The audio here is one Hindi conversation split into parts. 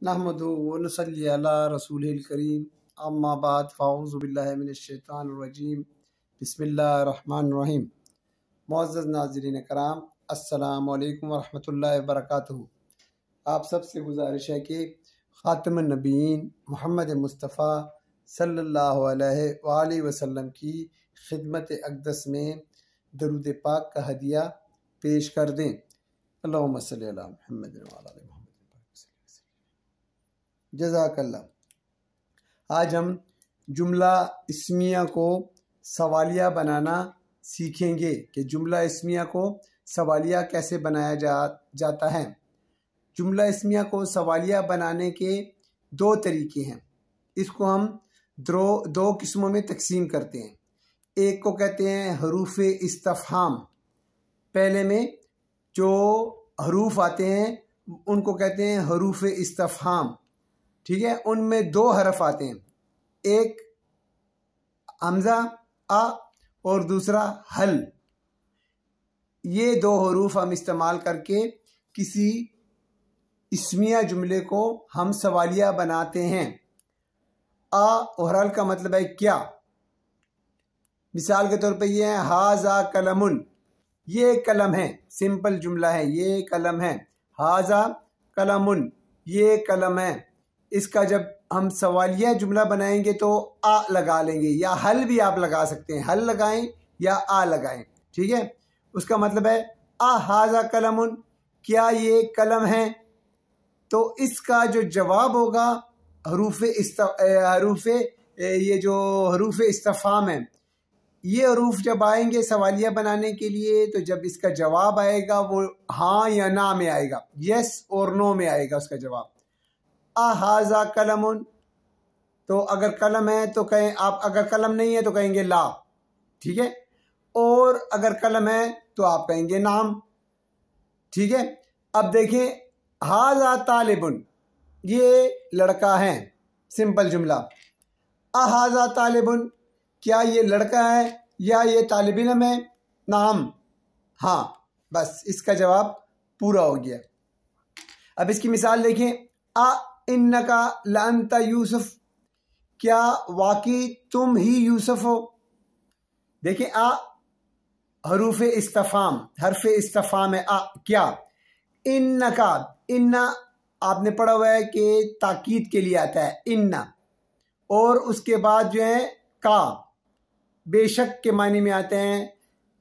नहमदुहु व नसल्ली अला रसूलिल करीम अम्मा बाद फ़ाऊज़ु बिल्लाहि मिनश शैतानिर रजीम बिस्मिल्लाहिर रहमानिर रहीम। मुअज़्ज़ज़ नाज़रीन कराम, अस्सलामु अलैकुम व रहमतुल्लाहि व बरकातुहू। आप सबसे गुजारिश है कि ख़ातमुन नबीयीन मोहम्मद मुस्तफ़ा सल्लल्लाहु अलैहि वसल्लम की खिदमत अक़दस में दरूद पाक का हदिया पेश कर दें। अल्लाहुम्मा सल्ली अला मुहम्मद व अला आलि मुहम्मद। जज़ाकल्लाह। आज हम जुमला इस्मिया को सवालिया बनाना सीखेंगे कि जुमला इस्मिया को सवालिया कैसे बनाया जाता है। जुमला इस्मिया को सवालिया बनाने के दो तरीके हैं। इसको हम दो किस्मों में तकसीम करते हैं। एक को कहते हैं हरूफ इस्तफ़हाम। पहले में जो हरूफ आते हैं उनको कहते हैं हरूफ इस्तफ़हाम, ठीक है। उनमें दो हरफ आते हैं, एक हमज़ा आ और दूसरा हल। ये दो हरूफ हम इस्तेमाल करके किसी इस्मिया जुमले को हम सवालिया बनाते हैं। आ और हल का मतलब है क्या। मिसाल के तौर पे ये है हाजा कलमुन, ये कलम है। सिंपल जुमला है, ये कलम है। हाजा कलमुन, ये कलम है। इसका जब हम सवालिया जुमला बनाएंगे तो आ लगा लेंगे, या हल भी आप लगा सकते हैं। हल लगाएं या आ लगाएं, ठीक है। उसका मतलब है आ हाजा कलमुन, क्या ये कलम है। तो इसका जो जवाब होगा ये जो हरूफ इस्तफ़हाम है, ये हरूफ जब आएंगे सवालिया बनाने के लिए, तो जब इसका जवाब आएगा वो हाँ या ना में आएगा, यस और नो में आएगा उसका जवाब। आ हाजा कलमुन, तो अगर कलम है तो कहें आप, अगर कलम नहीं है तो कहेंगे ला, ठीक है। और अगर कलम है तो आप कहेंगे नाम, ठीक है। अब देखें हाजा तालिबुन, ये लड़का है। सिंपल जुमला। आ हाजा तालिबुन, क्या ये लड़का है या ये तालिब इल्म है। नाम, हाँ, बस इसका जवाब पूरा हो गया। अब इसकी मिसाल देखें। आ इन्नका लअंता यूसुफ, क्या वाकई तुम ही यूसुफ हो। देखिए आ हरूफ इस्तफ़हाम, हरफ इस्तफ़हाम है आ, क्या। इन्नका, इन्ना आपने पढ़ा हुआ है कि ताकीद के लिए आता है इन्ना, और उसके बाद जो है का बेशक के मानी में आते हैं,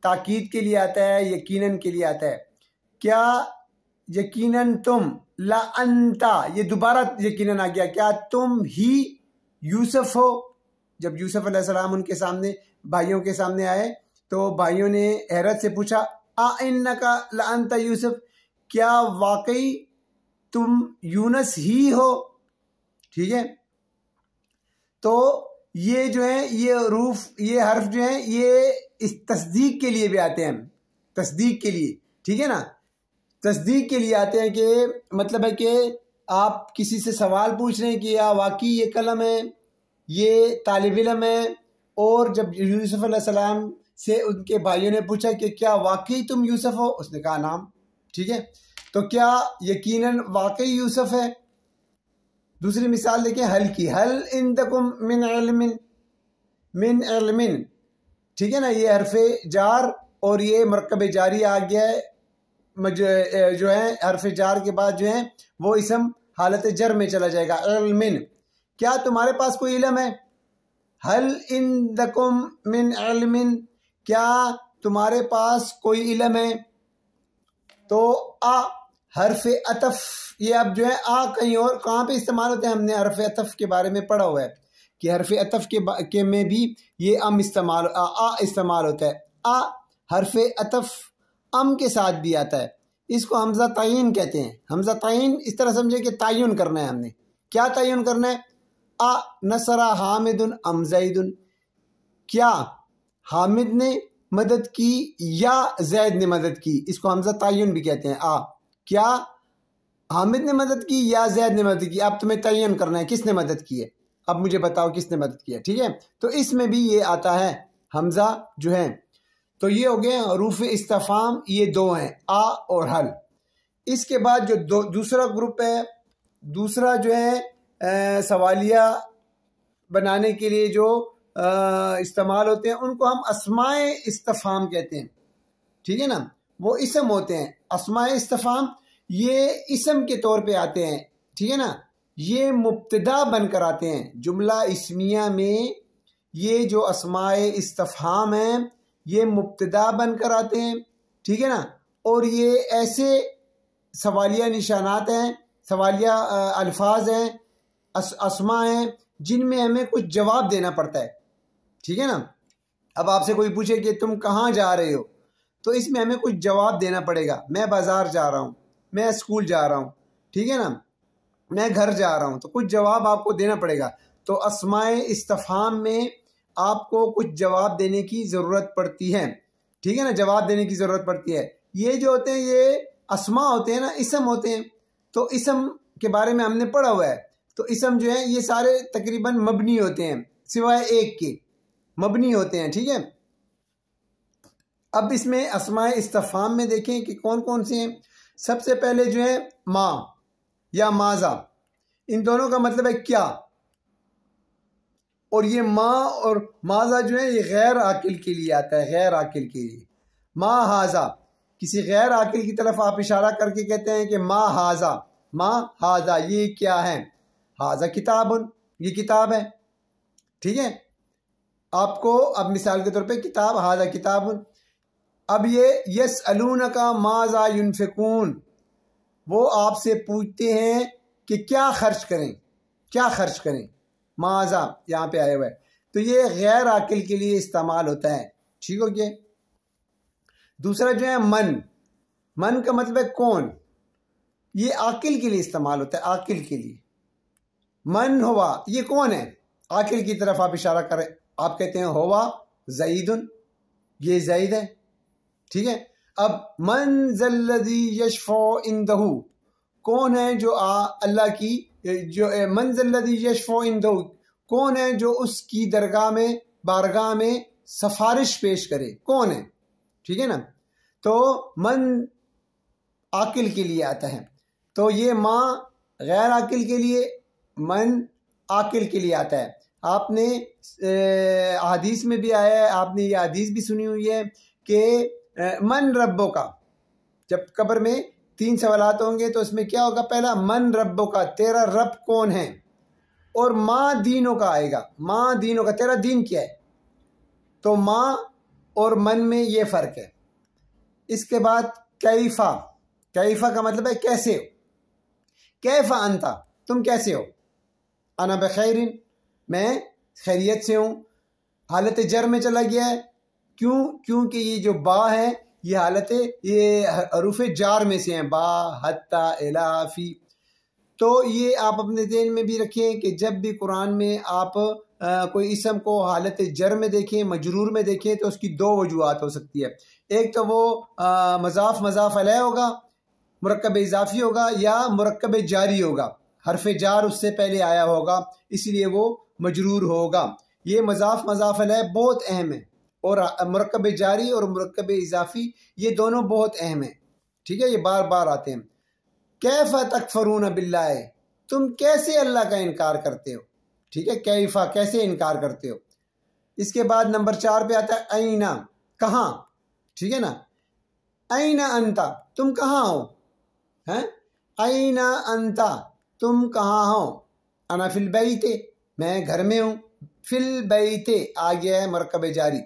ताकीद के लिए आता है, यकीनन के लिए आता है। क्या यकीनन तुम, ला अंता, ये दोबारा यकीनन आ गया, क्या तुम ही यूसुफ हो। जब यूसुफ अलैहिस्सलाम उनके सामने, भाइयों के सामने आए तो भाइयों ने हैरत से पूछा आ इन्नका ला अंता यूसुफ, क्या वाकई तुम यूनस ही हो, ठीक है। तो ये जो है ये हर्फ जो है ये इस तस्दीक के लिए भी आते हैं, तस्दीक के लिए, ठीक है ना। तस्दीक के लिए आते हैं कि मतलब है कि आप किसी से सवाल पूछ रहे हैं कि या वाकई ये कलम है, ये तालिब इल्म है। और जब यूसुफ अलैहिस्सलाम से उनके भाइयों ने पूछा कि क्या वाकई तुम यूसुफ हो, उसने कहा नाम, ठीक है। तो क्या यकीनन वाकई यूसुफ है। दूसरी मिसाल देखें हल की। हल इंदकुम मिन इल्मिन, मिन इल्मिन, ठीक है ना। ये हरफे जार और ये मरकब जारी आ गया है। जो है हरफे जार के बाद जो है वो इसम हालत जर में चला जाएगा। इल्मिन, क्या तुम्हारे पास कोई इल्म है। हल इंदकुम मिन इल्मिन, क्या तुम्हारे पास कोई इल्म है। तो आ हरफे अतफ, ये अब जो है आ कहीं और कहाँ पे इस्तेमाल होते हैं, हमने हरफ अतफ के बारे में पढ़ा हुआ है कि हरफ अतफ के में भी ये अम इस्तेमाल, आ इस्तेमाल होता है। आ हरफ अतफ अम के साथ भी आता है। इसको हमज़ा तयीन कहते हैं। हमज़ा तयीन इस तरह समझे कि तयन करना है हमने। क्या तयन करना है। आ नसरा हामिदुन अम ज़ैदुन, क्या हामिद ने मदद की या जैद ने मदद की। इसको हमज़ा तयन भी कहते हैं। आ क्या हामिद ने मदद की या जैद ने मदद की। अब तुम्हें तयन करना है किसने मदद की है, अब मुझे बताओ किसने मदद किया, ठीक है। तो इसमें भी ये आता है हमज़ा जो है। तो ये हो गए हरूफ इस्तफ़हाम, ये दो हैं आ और हल। इसके बाद जो दूसरा ग्रुप है दूसरा जो है सवालिया बनाने के लिए जो इस्तेमाल होते हैं उनको हम अस्माए इस्तिफाम कहते हैं। ठीक है ना, वो इसम होते हैं। अस्माए इस्तिफाम ये इसम के तौर पे आते हैं। ठीक है ना, ये मुब्तदा बनकर आते हैं जुमला इस्मिया में। ये जो अस्माए इस्तिफाम हैं ये मुब्तदा बनकर आते हैं। ठीक है ना, और ये ऐसे सवालिया निशानात हैं, सवालिया अल्फाज हैं, अस्मा हैं जिनमें हमें कुछ जवाब देना पड़ता है। ठीक है ना, अब आपसे कोई पूछे कि तुम कहाँ जा रहे हो, तो इसमें हमें कुछ जवाब देना पड़ेगा। मैं बाजार जा रहा हूँ, मैं स्कूल जा रहा हूँ, ठीक है ना, मैं घर जा रहा हूँ, तो कुछ जवाब आपको देना पड़ेगा। तो अस्माए इस्तिफाम में आपको कुछ जवाब देने की ज़रूरत पड़ती है। ठीक है ना, जवाब देने की ज़रूरत पड़ती है। ये जो होते हैं ये अस्मा होते हैं ना, इसम होते हैं। तो इसम के बारे में हमने पढ़ा हुआ है। तो इसम जो है ये सारे तकरीबन मबनी होते हैं, सिवाय एक के मबनी होते हैं। ठीक है, अब इसमें अस्माए इस्तिफाम में देखें कि कौन कौन से हैं। सबसे पहले जो है माँ या माजा, इन दोनों का मतलब है क्या। और ये माँ और माजा जो है ये गैर आकिल के लिए आता है, गैर आकिल के लिए। माँ हाजा, किसी गैर आकिल की तरफ आप इशारा करके कहते हैं कि माँ हाजा, माँ हाजा ये क्या है। हाजा किताबुन, ये किताब है। ठीक है, आपको अब मिसाल के तौर पे किताब, हाजा किताबुन। अब ये यसअलूनका माजा युनफिकून, वो आपसे पूछते हैं कि क्या खर्च करें, क्या खर्च करें। माजा यहाँ पे आया हुआ है, तो ये गैर आकिल के लिए इस्तेमाल होता है। ठीक हो गया। दूसरा जो है मन, मन का मतलब है कौन, ये आकिल के लिए इस्तेमाल होता है, आकिल के लिए। मन हुआ, ये कौन है, आकिल की तरफ आप इशारा करें, आप कहते हैं हुआ ज़ईदुन, ये ज़ईद है। ठीक है, अब मन ज़ल्लज़ी यशफ़ौ इंदहू, कौन है जो अल्लाह की, जो मन ज़ल्लज़ी यशफ़ौ इंदहू, कौन है जो उसकी दरगाह में, बारगाह में सफारिश पेश करे, कौन है। ठीक है ना, तो मन आकिल के लिए आता है। तो ये माँ गैर आकिल के लिए, मन आकिल के लिए आता है। आपने हदीस में भी आया है, आपने ये हदीस भी सुनी हुई है कि मन रब्बो का, जब कब्र में 3 सवालात होंगे तो उसमें क्या होगा, पहला मन रब्बो का, तेरा रब कौन है, और माँ दीनों का आएगा, माँ दीनों का, तेरा दीन क्या है। तो माँ और मन में ये फ़र्क है। इसके बाद कैफा, कैफा का मतलब है कैसे हो। कैफा अंता, तुम कैसे हो। अना बखैरिन, मैं खैरियत से हूँ। हालत जर में चला गया है, क्यों, क्योंकि ये जो बा है ये हालत, ये हरूफ जार में से हैं, बा हत्ता इलाफी। तो ये आप अपने ज़हन में भी रखें कि जब भी कुरान में आप कोई इसम को हालत जर में देखें, मजरूर में देखें, तो उसकी 2 वजूहात हो सकती है। एक तो वो मज़ाफ़ मज़ाफ़ अलैह होगा, मुरक्कब इजाफी होगा, या मुरक्कब जारी होगा, हरफ जार उससे पहले आया होगा इसलिए वो मजरूर होगा। ये मज़ाफ़ मज़ाफ़ अलैह बहुत अहम है, और मुरक्कब जारी और मुरक्कब इजाफी ये दोनों बहुत अहम है। ठीक है, ये बार बार आते हैं। कैफ़ा तकफरून बिल्लाह, तुम कैसे अल्लाह का इनकार करते हो। ठीक है, कैफ़ा कैसे इनकार करते हो। इसके बाद नंबर 4 पे आता है ऐना, कहाँ। ठीक है ना, ऐना अंता, तुम कहाँ हो, हैं। ऐना अंता, तुम कहाँ हो। अना फिल बैते, मैं घर में हूँ। फिल बैते आ गया है मुरक्कब जारी।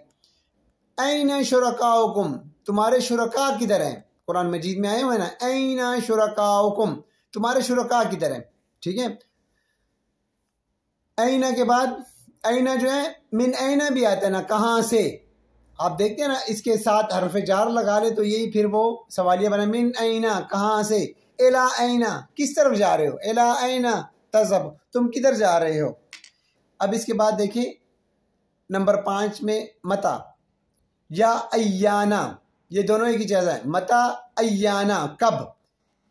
ऐना शुरकाउकुम, तुम्हारे शुरका किधर हैं। कुरान मजीद में आए हुए ना, ऐना शुरकाउकुम, तुम्हारे शुरका किधर हैं। ठीक है, ऐना के बाद ऐना जो है मिन ऐना भी आता है ना, कहाँ से। आप देखते हैं ना, इसके साथ हरफ जार लगा ले तो यही फिर वो सवालिया बना, मिन ऐना, कहाँ से। एला ऐना, किस तरफ जा रहे हो। एला ऐना तज़हब, तुम किधर जा रहे हो। अब इसके बाद देखिए नंबर 5 में मता या अय्याना, ये दोनों एक ही चीज़ है। मता अय्याना, कब।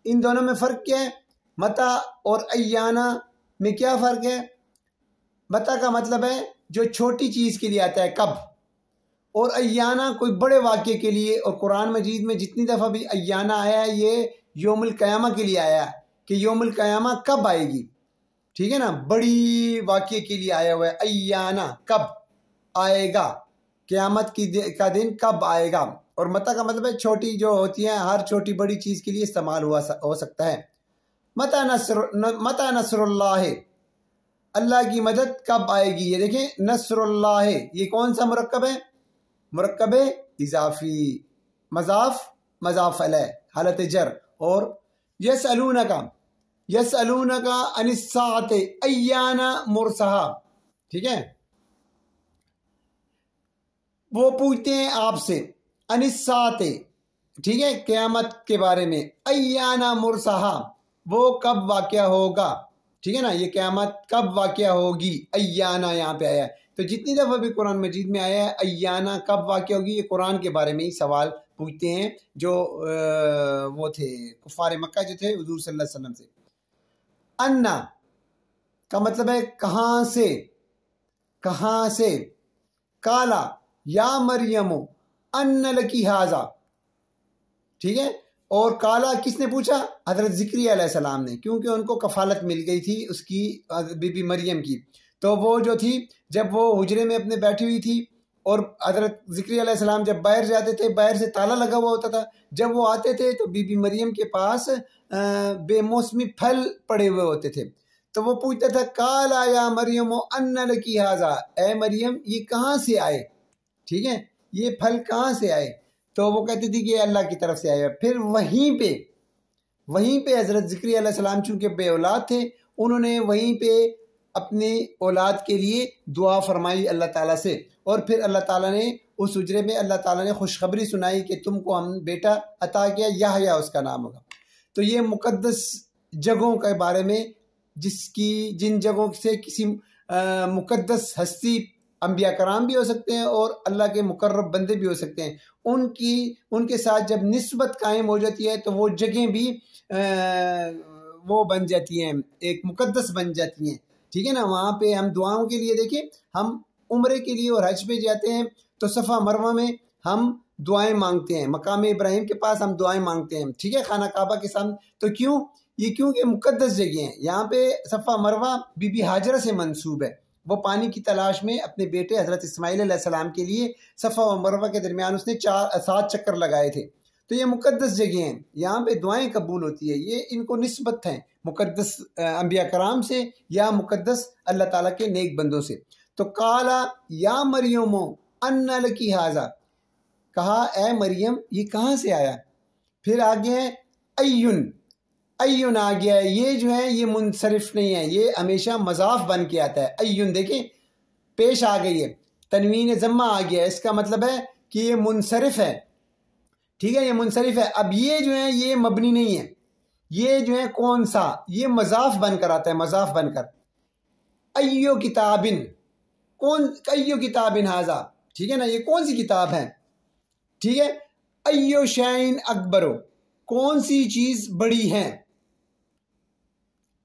इन दोनों में फ़र्क क्या है। मता और अय्याना में क्या फ़र्क है। मता का मतलब है जो छोटी चीज़ के लिए आता है, कब। और अय्याना कोई बड़े वाक़े के लिए। और कुरान मजीद में जितनी दफ़ा भी अय्याना आया है ये यौमुल क़यामा के लिए आया है, कि यौमुल क़यामा कब आएगी, ठीक है ना, बड़ी वाक़ये के लिए आया हुआ है। अय्याना कब आएगा, क़यामत का दिन कब आएगा। और मता का मतलब है छोटी जो होती है, हर छोटी बड़ी चीज़ के लिए इस्तेमाल हो सकता है। मता नसरुल्लाह, अल्लाह की मदद कब आएगी। ये देखें नसरुल्लाह, ये कौन सा मुरक्कब है, मुरक्कब इजाफी, मजाफ मजाफ अलैह, हालत जर। और यसअलूनका अनिस्साअति अय्याना मुरसाहा, ठीक है, वो पूछते हैं आपसे अनिस्साअति, ठीक है, क़यामत के बारे में। अय्याना मुरसाहा, वो कब वाक़या होगा, ठीक है ना, ये क़यामत कब वाक़या होगी। अय्याना यहाँ पे आया है, तो जितनी दफ़ा भी कुरान मजीद में आया है अय्याना कब वाक़या होगी, ये कुरान के बारे में ही सवाल पूछते हैं जो वो थे कुफ़ार मक्का जो थे हुज़ूर सल्लल्लाहु अलैहि वसल्लम से। अन्ना का मतलब है कहाँ से, कहाँ से। काला या मरियम अन्ना लकी हाजा, ठीक है। और काला किसने पूछा, हज़रत ज़िक्रिया अलैहिस्सलाम ने, क्योंकि उनको कफ़ालत मिल गई थी उसकी बीबी मरियम की। तो वो जो थी जब वो हुजरे में अपने बैठी हुई थी और हज़रत ज़िक्रिया अलैहिस्सलाम जब बाहर जाते थे, बाहर से ताला लगा हुआ होता था, जब वो आते थे तो बीबी मरियम के पास बेमौसमी फल पड़े हुए होते थे। तो वो पूछता था काला या मरियम अन्ना लकी हाजा, ए मरियम ये कहाँ से आए, ठीक है, ये फल कहाँ से आए। तो वो कहती थी कि अल्लाह की तरफ से आया। फिर वहीं पे हज़रत ज़िक्रिया अलैहिस्सलाम चूँकि बे औलाद थे, उन्होंने वहीं पे अपनी औलाद के लिए दुआ फरमाई अल्लाह ताला से। और फिर अल्लाह ताला ने उस हुजरे में अल्लाह ताला ने खुशखबरी सुनाई कि तुमको हम बेटा अता किया, याहया उसका नाम होगा। तो ये मुक़द्दस जगहों के बारे में, जिन जगहों से किसी मुक़द्दस हस्ती, अंबिया कराम भी हो सकते हैं और अल्लाह के मुकर्रब बंदे भी हो सकते हैं, उनके साथ जब निस्बत कायम हो जाती है तो वो जगह भी वो बन जाती हैं, एक मुक़द्दस बन जाती हैं, ठीक है ना। वहाँ पे हम दुआओं के लिए, देखिए हम उम्रे के लिए और हज पे जाते हैं तो सफ़ा मरवा में हम दुआएं मांगते हैं, मकाम इब्राहिम के पास हम दुआएं मांगते हैं, ठीक है, खाना काबा के सामने। तो क्यों, ये क्योंकि मुक़द्दस जगह हैं। यहाँ पे सफ़ा मरवा बीबी हाजरा से मंसूब है। वो पानी की तलाश में अपने बेटे हज़रत इस्माइल अलैहिस्सलाम के लिए सफ़ा व मरवा के दरमियान उसने 7 चक्कर लगाए थे। तो ये मुक़द्दस जगह हैं, यहाँ पे दुआएं कबूल होती है। ये इनको निस्बत हैं मुक़द्दस अंबिया कराम से या मुक़द्दस अल्लाह ताला के नेक बंदों से। तो काला या मरियम अन्ना लकी हाजा, कहा ए मरियम ये कहाँ से आया। फिर आगे है अय्युन आ गया है, ये जो है ये मुनसरिफ नहीं है, ये हमेशा मजाफ बन के आता है। अय्युन देखें पेश आ गई है, तनवीन जम्मा आ गया है, इसका मतलब है कि ये मुनसरिफ है, ठीक है, ये मुनसरिफ है। अब ये जो है ये मबनी नहीं है, ये जो है कौन सा, ये मजाफ बनकर आता है, मजाफ बनकर। अय्यो किताबिन, अय्यो किताबिन हाजा, ठीक है ना, ये कौन सी किताब है, ठीक है। अय्यो शैइन अकबरो, कौन सी चीज बड़ी है।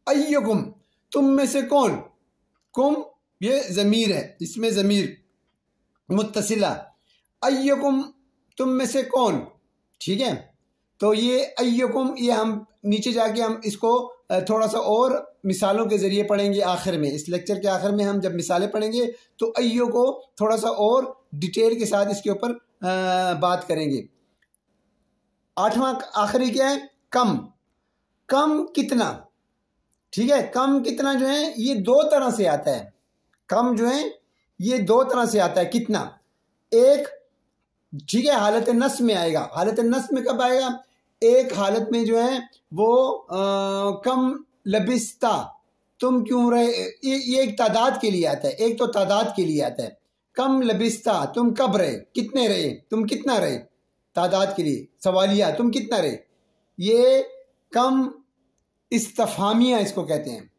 अय्युकुम, तुम में से कौन, कुम ये ज़मीर है, इसमें ज़मीर मुत्तसिला, अय्युकुम तुम में से कौन, ठीक है। तो ये अय्युकुम, ये हम नीचे जाके हम इसको थोड़ा सा और मिसालों के ज़रिए पढ़ेंगे आखिर में, इस लेक्चर के आखिर में हम जब मिसालें पढ़ेंगे तो अय्यो को थोड़ा सा और डिटेल के साथ इसके ऊपर बात करेंगे। 8वां आखिरी क्या है, कम कितना, ठीक है। कम कितना जो है ये 2 तरह से आता है, कम जो है ये 2 तरह से आता है। कितना, एक ठीक है हालत नस्ब में आएगा। हालत नस्ब में कब आएगा, एक हालत में जो है वो कम लबिस्ता, तुम क्यों रहे, ये एक तादाद के लिए आता है, एक तो तादाद के लिए आता है। कम लबिस्ता, तुम कब रहे, कितने रहे, तुम कितना रहे, तादाद के लिए सवालिया, तुम कितना रहे। ये कम इस्तफहामिया इसको कहते हैं,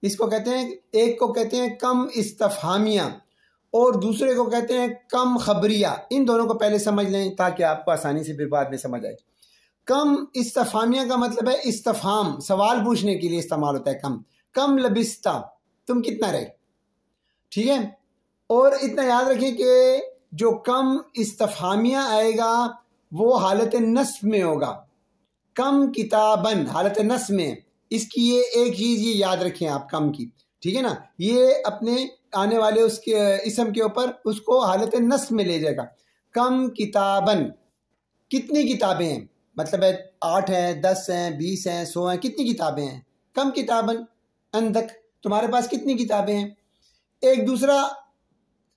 इसको कहते हैं, एक को कहते हैं कम इस्तफहामिया और दूसरे को कहते हैं कम खबरिया। इन दोनों को पहले समझ लें ताकि आपको आसानी से फिर बाद में समझ आए। कम इस्तफहामिया का मतलब है इस्तफहाम, सवाल पूछने के लिए इस्तेमाल होता है। कम लबिस्ता, तुम कितना रहे, ठीक है। और इतना याद रखें कि जो कम इस्तफहामिया आएगा वो हालत नस्ब में होगा। कम किताबन हालत नस्ब में, इसकी ये एक चीज़ ये याद रखें आप कम की, ठीक है ना, ये अपने आने वाले उसके इसम के ऊपर उसको हालत नस्ब में ले जाएगा। कम किताबन, कितनी किताबें हैं, मतलब है 8 हैं, 10 हैं, 20 हैं, 100 हैं, कितनी किताबें हैं। कम किताबन अंदक, तुम्हारे पास कितनी किताबें हैं। एक दूसरा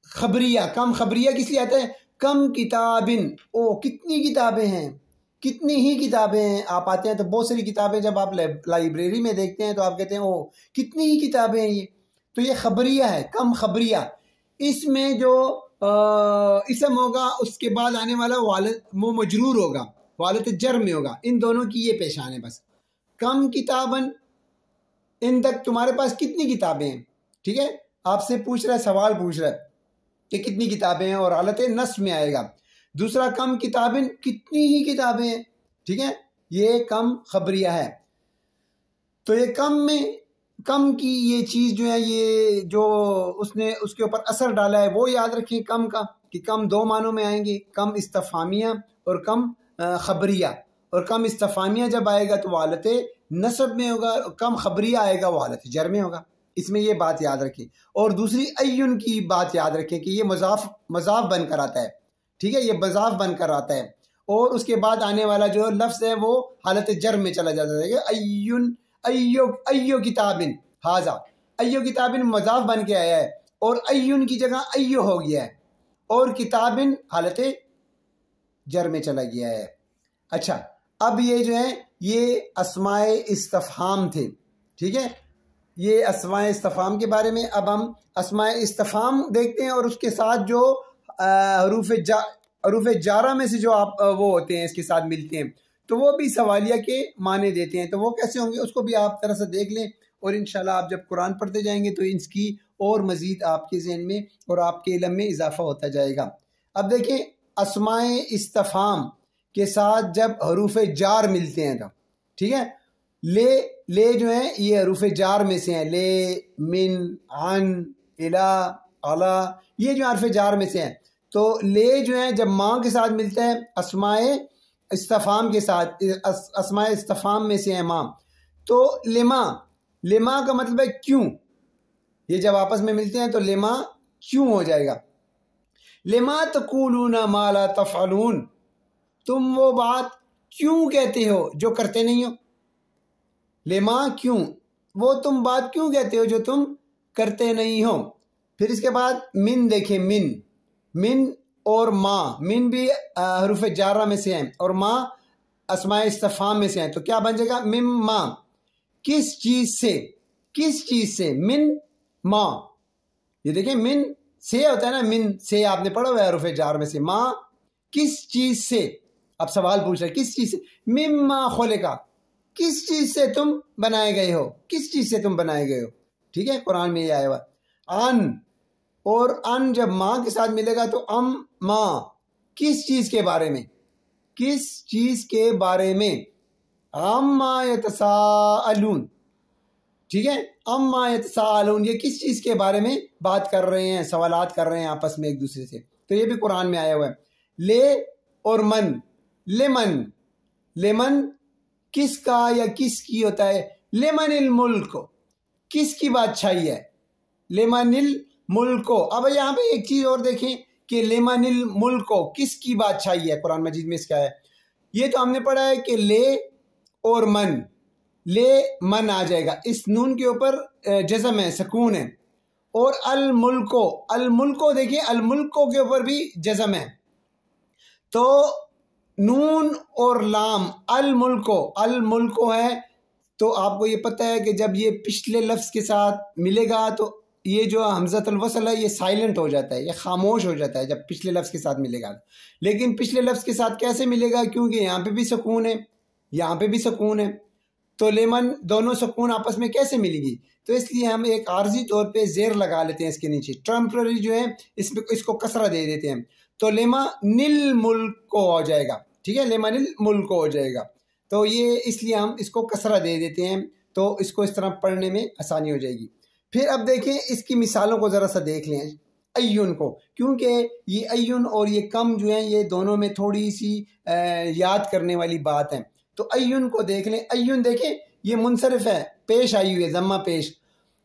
खबरिया, कम खबरिया किस लिए आता है, कम किताबिन, ओ कितनी किताबें हैं, कितनी ही किताबें हैं। आप आते हैं तो बहुत सारी किताबें, जब आप लाइब्रेरी में देखते हैं तो आप कहते हैं ओ कितनी ही किताबें हैं ये, तो ये खबरिया है, कम खबरिया। इसमें जो इसम होगा उसके बाद आने वाला वालिद वो मजरूर होगा, वालिद जर में होगा, इन दोनों की ये पेशान है बस। कम किताबन, इन तक तुम्हारे पास कितनी किताबें हैं, ठीक है, आपसे पूछ रहा है, सवाल पूछ रहा है कि कितनी किताबें हैं और हालत नस्ब में आएगा। दूसरा कम किताबें, कितनी ही किताबें हैं, ठीक है, ये कम खबरिया है। तो ये कम में, कम की ये चीज़ जो है, ये जो उसने उसके ऊपर असर डाला है वो याद रखें कम का, कि कम दो मानों में आएंगे, कम इस्तफामिया और कम खबरिया। और कम इस्तफामिया जब आएगा तो वालत नसब में होगा, कम खबरिया आएगा वो वालत जर में होगा। इसमें ये बात याद रखें। और दूसरी अय्युन की बात याद रखें कि ये मजाफ बनकर आता है, ठीक है, ये मजाफ बनकर आता है। और उसके बाद आने वाला जो लफ्ज़ है वो हालत जर में चला जाता है। अय्युन, अय्यो किताबिन, हाजा अय्यो किताबिन मजाफ बन के आया है और अय्युन की जगह अय्यो हो गया है और किताबिन हालत जर में चला गया है। अच्छा, अब ये जो है ये अस्माए इस्तफहाम थे, ठीक है, ये अस्माए इस्तफहाम के बारे में। अब हम अस्माए इस्तफहाम देखते हैं और उसके साथ जो हरूफ जारा में से जो आप वो होते हैं इसके साथ मिलते हैं, तो वो भी सवालिया के माने देते हैं। तो वो कैसे होंगे उसको भी आप तरह से देख लें और इंशाल्लाह आप जब कुरान पढ़ते जाएंगे तो इसकी और मज़ीद आपके ज़हन में और आपके इल्म में इजाफा होता जाएगा। अब देखें, अस्माए इस्तफहाम के साथ जब हरूफ जार मिलते हैं तो, ठीक है, ले जो है ये हरूफ जार में से हैं, ले, मिन, अन, इला, अला, ये जो हरफ जार में से हैं। तो ले जो है जब माँ के साथ मिलता है अस्माए इस्तफाम के साथ, अस्माए इस्तफाम में से है माँ, तो लिमा, लिमा का मतलब है क्यों, ये जब आपस में मिलते हैं तो लिमा क्यों हो जाएगा। लिमा तक़ूलूना मा ला तफ़अलून, तुम वो बात क्यों कहते हो जो करते नहीं हो। लिमा क्यों, वो तुम बात क्यों कहते हो जो तुम करते नहीं हो। फिर इसके बाद मिन देखें, मिन, मिन और माँ, मिन भी हरूफ जारा में से हैं और माँ अस्माए इस्तफाम में से हैं। तो क्या बन जाएगा, मिम माँ, किस चीज़ से, किस चीज़ से, मिन माँ, ये देखें मिन से होता है ना, मिन से आपने पढ़ा हुआ है हरूफ जार में से, माँ किस चीज़ से, अब सवाल पूछ रहे किस चीज़ से, मिम्मा खुलिका, किस चीज़ से तुम बनाए गए हो, किस चीज़ से तुम बनाए गए हो, ठीक है, कुरान में ये आया हुआ। अन, और अन जब माँ के साथ मिलेगा तो अम माँ, किस चीज़ के बारे में, किस चीज़ के बारे में, अम्मा यतसाअलून, ठीक है, अम्मा यतसाअलून, ये किस चीज़ के बारे में बात कर रहे हैं, सवालात कर रहे हैं आपस में एक दूसरे से, तो ये भी कुरान में आया हुआ है। ले और मन, लेमन, लेमन किसका या किसकी होता है, लेमनिल मुल्क, किसकी बादशाही है, लेमनिल मुल्को। अब यहाँ पे एक चीज़ और देखें कि लेमनिल मुल्को, किसकी बादशाही है, कुरान मजीद में इसका है। ये तो हमने पढ़ा है कि ले और मन, ले मन आ जाएगा, इस नून के ऊपर जज़म है, सुकून है। और अल मुल्को, अल मुल्को देखिए, अल मुल्को के ऊपर भी जज़म है, तो नून और लाम, अल मुल्को, अल मुल्को है। तो आपको ये पता है कि जब ये पिछले लफ्ज़ के साथ मिलेगा तो ये जो हमज़तुल वसल है ये साइलेंट हो जाता है, ये खामोश हो जाता है जब पिछले लफ्ज़ के साथ मिलेगा। लेकिन पिछले लफ्ज़ के साथ कैसे मिलेगा, क्योंकि यहाँ पे भी सुकून है, यहाँ पे भी सुकून है, तो लेमन दोनों सुकून आपस में कैसे मिलेगी। तो इसलिए हम एक आर्जी तौर पे ज़ेर लगा लेते हैं इसके नीचे, टेम्पररी जो है इसको कसरा दे देते हैं, तो लेमा निल मुल्क को हो जाएगा, ठीक है, लेमा निल मुल्क को हो जाएगा। तो ये इसलिए हम इसको कसरा दे देते हैं, तो इसको इस तरह पढ़ने में आसानी हो जाएगी। फिर अब देखें इसकी मिसालों को ज़रा सा देख लें अय्युन को, क्योंकि ये अय्युन और ये कम जो है ये दोनों में थोड़ी सी याद करने वाली बात है। तो अय्युन को देख लें, अय्युन देखें ये मुनसरिफ है, पेश आई हुई है, जम्मा पेश।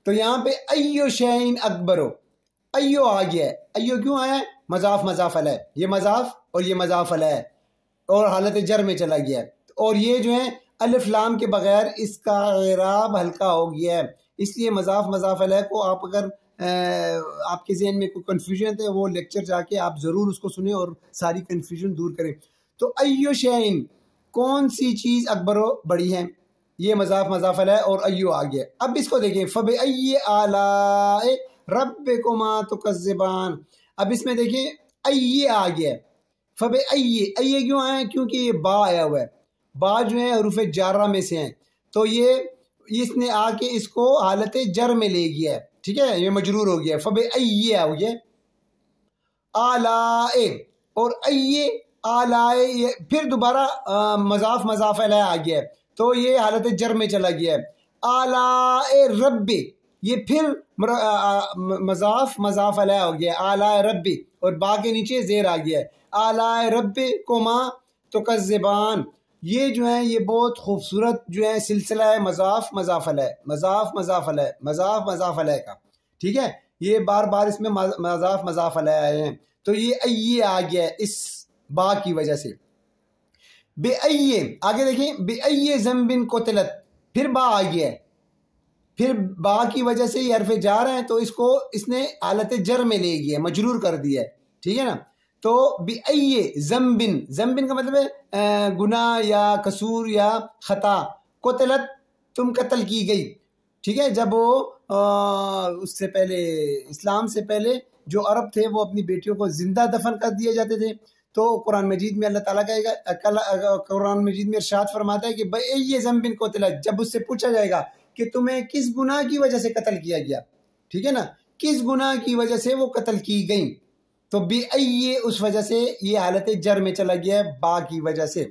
तो यहाँ पे अय्यो शैइन अकबरो, अय्यो आ गया है। अय्यो क्यों आया है? मजाफ मजाफ अलैह, ये मजाफ और ये मजाफ अलैह और हालत जर में चला गया है। और ये जो है अलिफ लाम के बगैर इसका इराब हल्का हो गया है, इसलिए मजाफ मजाफ अलैह को आप अगर आपके जहन में कोई कन्फ्यूजन है तो वो लेक्चर जाके आप ज़रूर उसको सुने और सारी कन्फ्यूजन दूर करें। तो अय्यो शैइन, कौन सी चीज़ अकबरो बड़ी है, ये मजाफ मजाफ अलैह और अय्यो आ गया। अब इसको देखें, फब अय्ये आलाए रब्बिकुमा तुकज़्ज़िबान। अब इसमें देखें अय्ये आ गया, फब अय्ये, अय्ये क्यों आया? क्योंकि ये बा आया हुआ है, बा जो है हरूफ जारा में से हैं, तो ये इसने आके इसको हालत जर में ले गया है, ठीक है, ये मजरूर हो गया। फब अय्ये आ गया, आलाए और अय्ये आलाए, फिर दोबारा मजाफ मजाफ अलैह आ गया, तो ये हालत जर में चला गया है। आलाए रब्बी, ये फिर मजाफ मजाफ अलैह हो गया, आलाए रब्बी, और बा के नीचे जेर आ गया है, आलाए रब्बी कुमा तुकज़्ज़िबान। ये जो है ये बहुत खूबसूरत जो है सिलसिला है मजाफ मजाफ अलैह, मजाफ मजाफ अलैह, मजाफ मजाफ अलैह का, ठीक है। ये बार बार इसमें मजाफ मजाफ अलैह आए हैं, तो ये अय्ये आ गया है इस बा की वजह से। बेअय्ये, आगे देखें, बेअय्ये ज़ंबिन कुतिलत, फिर बा आ गया है, फिर बा की वजह से ये हरफ़े जा रहे हैं, तो इसको इसने हालत जर में ले गया, मजरूर कर दिया है, ठीक है ना। तो बेअय्ये ज़ंबिन, ज़ंबिन का मतलब है गुनाह या कसूर या खता, कुतिलत तुम कत्ल की गई, ठीक है। जब वो उससे पहले, इस्लाम से पहले जो अरब थे वो अपनी बेटियों को जिंदा दफन कर दिए जाते थे, तो कुरान मजीद में अल्लाह ताला कहेगा, कुरान मजीद में इरशाद फरमाता है कि बेअय्ये ज़ंबिन कुतिलत, जब उससे पूछा जाएगा कि तुम्हें किस गुनाह की वजह से कत्ल किया गया, ठीक है ना, किस गुनाह की वजह से वो कत्ल की गई, तो बेअय्ये उस वजह से ये हालत जर में चला गया है बा की वजह से।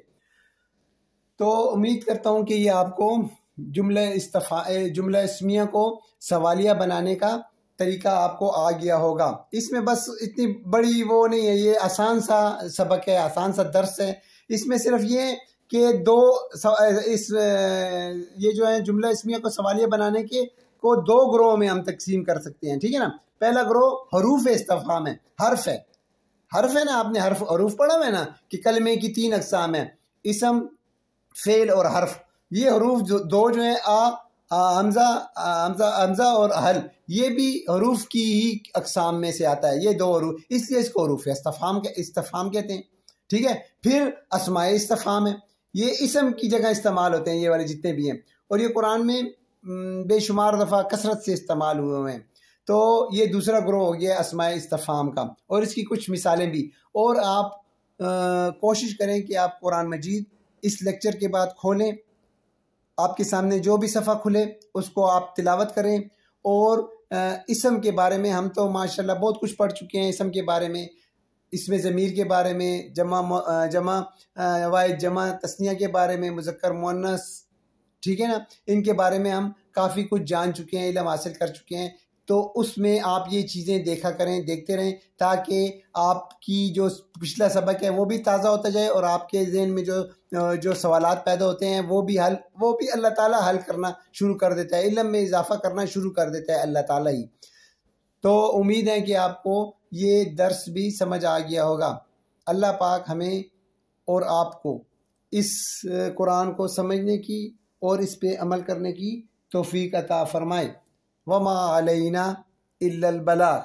तो उम्मीद करता हूँ कि ये आपको जुमला इस्मिया को सवालिया बनाने का तरीका आपको आ गया होगा। इसमें बस इतनी बड़ी वो नहीं है, ये आसान सा सबक है, आसान सा दर्स है। इसमें सिर्फ ये कि ये जो है जुमला इस्मिया को सवालिया बनाने के को दो ग्रोह में हम तकसीम कर सकते हैं, ठीक है ना। पहला ग्रोह हरूफ इस्तिफ़हाम है, हर्फ है, हर्फ है ना, आपने हरूफ पढ़ा हुआ है ना कि कलमे की 3 अक़साम है, इसम, फेल और हर्फ। ये हरूफ दो जो है हमजा हमजा हमजा और हल, ये भी हरूफ की ही अक़साम में से आता है, ये दो हरूफ, इसलिए इसको हरूफ इस्तिफ़हाम कहते हैं, ठीक है। फिर अस्माए इस्तिफ़हाम है, ये इसम की जगह इस्तेमाल होते हैं, ये वाले जितने भी हैं, और ये कुरान में बेशुमार दफ़ा कसरत से इस्तेमाल हुए हैं। तो ये दूसरा ग्रोह हो गया अस्माए इस्तिफ़हाम का, और इसकी कुछ मिसालें भी। और आप कोशिश करें कि आप कुरान मजीद इस लेक्चर के बाद खोलें, आपके सामने जो भी सफ़ा खुले उसको आप तिलावत करें। और इसम के बारे में हम तो माशाल्लाह बहुत कुछ पढ़ चुके हैं, इसम के बारे में, इसमें ज़मीर के बारे में, जमा वाहिद जमा तस्निया के बारे में, मुज़क्कर मुअन्नस, ठीक है ना, इनके बारे में हम काफ़ी कुछ जान चुके हैं, इल्म हासिल कर चुके हैं। तो उसमें आप ये चीज़ें देखा करें, देखते रहें, ताकि आपकी जो पिछला सबक है वो भी ताज़ा होता जाए, और आपके ज़हन में जो सवालात पैदा होते हैं वो भी अल्लाह ताला हल करना शुरू कर देता है, इल्म में इजाफ़ा करना शुरू कर देता है अल्लाह ताला ही। तो उम्मीद है कि आपको ये दर्स भी समझ आ गया होगा। अल्लाह पाक हमें और आपको इस कुरान को समझने की और इस पे अमल करने की तौफीक अता फरमाए। वमा अलैना इल्लल बलाग।